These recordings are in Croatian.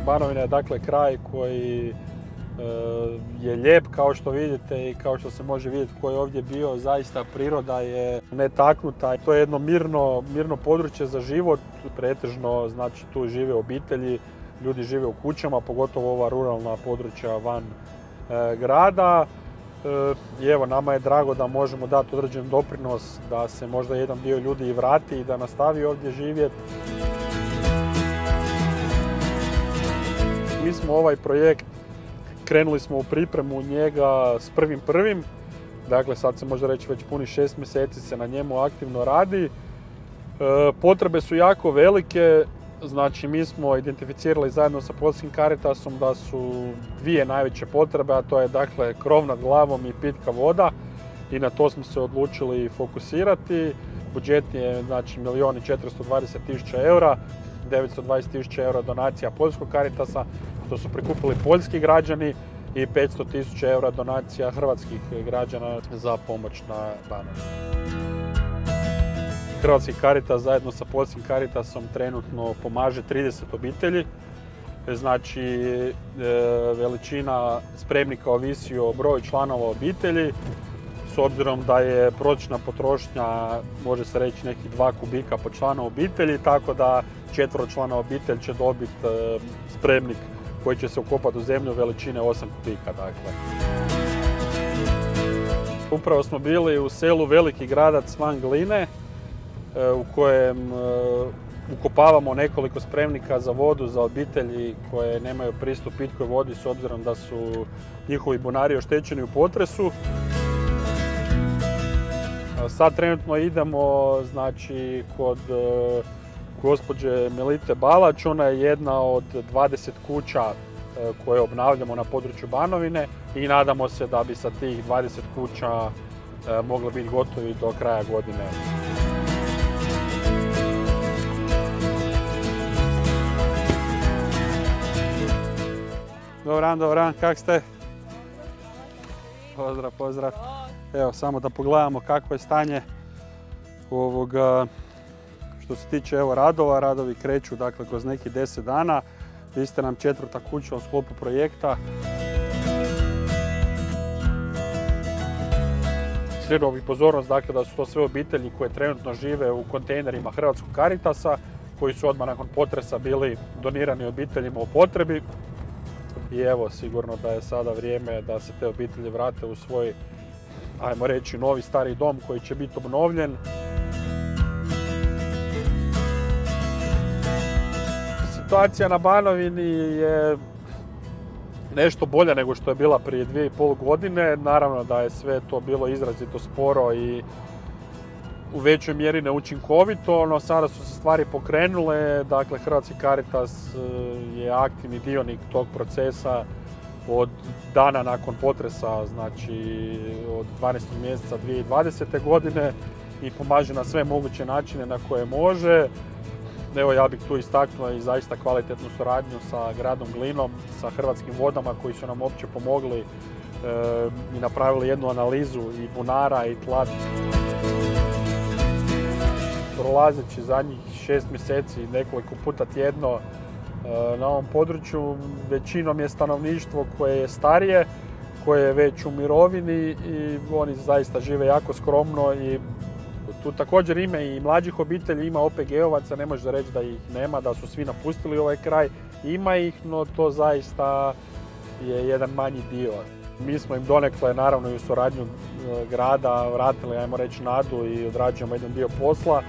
Banovina je dakle kraj koji je lijep kao što vidite i kao što se može vidjeti tko je ovdje bio. Zaista priroda je netaknuta. To je jedno mirno područje za život. Pretežno znači tu žive obitelji, ljudi žive u kućama, pogotovo ova ruralna područja van grada. I evo, nama je drago da možemo dati određen doprinos da se možda jedan dio ljudi i vrati i da nastavi ovdje živjeti. Mi smo ovaj projekt, krenuli smo u pripremu njega s 1.1. Dakle, sad se može reći već punih 6 mjeseci se na njemu aktivno radi. Potrebe su jako velike, znači mi smo identificirali zajedno sa Poljskim Caritasom da su dvije najveće potrebe, a to je dakle krov nad glavom i pitka voda i na to smo se odlučili fokusirati. Budžet je znači 1.420.000 eura, 920.000 eura donacija Poljskog Caritasa, to su prikupili poljski građani i 500.000 eura donacija hrvatskih građana za pomoć na Banovini. Hrvatski Caritas zajedno sa Poljskim Caritasom trenutno pomaže 30 obitelji. Znači, veličina spremnika ovisi o broju članova obitelji. S obzirom da je prosječna potrošnja, može se reći, nekih 2 kubika po članu obitelji, tako da 4-člana obitelj će dobiti spremnik koji će se ukopati u zemlju veličine 8 kubika. Dakle. Upravo smo bili u selu Veliki Gradac van Gline, u kojem ukopavamo nekoliko spremnika za vodu za obitelji koje nemaju pristup pitkoj vodi s obzirom da su njihovi bunari oštećeni u potresu. Sad trenutno idemo znači, kod gospođe Melite Balać. Ona je jedna od 20 kuća koje obnavljamo na području Banovine i nadamo se da bi sa tih 20 kuća mogli biti gotovi do kraja godine. Dobar dan, kak ste? Pozdrav. Evo, samo da pogledamo kakvo je stanje ovoga. Što se tiče radova, radovi kreću dakle kroz nekih 10 dana. Vi ste nam 4. kuća u sklopu projekta. Skrenuo bih pozornost dakle, da su to sve obitelji koje trenutno žive u kontejnerima Hrvatskog Caritasa, koji su odmah nakon potresa bili donirani obiteljima u potrebi. I evo, sigurno da je sada vrijeme da se te obitelji vrate u svoj, ajmo reći, novi stari dom koji će biti obnovljen. Situacija na Banovini je nešto bolja nego što je bila prije 2,5 godine. Naravno da je sve to bilo izrazito sporo i u većoj mjeri neučinkovito, no sada su se stvari pokrenule. Dakle, Hrvatski Caritas je aktivni dionik tog procesa od dana nakon potresa, znači od 12. mjeseca 2020. godine i pomaže na sve moguće načine na koje može. Evo, ja bih tu istaknuo i zaista kvalitetnu suradnju sa gradom Glinom, sa Hrvatskim vodama koji su nam uopće pomogli i napravili jednu analizu i bunara i tla. Prolazeći zadnjih 6 mjeseci nekoliko puta tjedno na ovom području, većinom je stanovništvo koje je starije, koje je već u mirovini i oni zaista žive jako skromno i tu također ima i mlađih obitelji, ima OPG-ovaca, ne može reći da ih nema, da su svi napustili ovaj kraj. Ima ih, no to zaista je jedan manji dio. Mi smo im donekle, naravno i u suradnju grada, vratili, ajmo reći, nadu i odrađujemo jedan dio posla.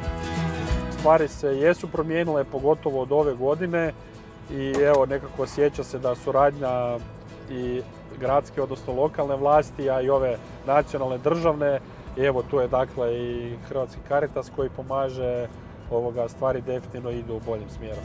Stvari se jesu promijenile, pogotovo od ove godine i evo, nekako osjeća se da suradnja i gradske, odnosno lokalne vlasti, a i ove nacionalne, državne, i evo tu je dakle i Hrvatski Caritas koji pomaže, stvari definitivno idu u boljem smjeru.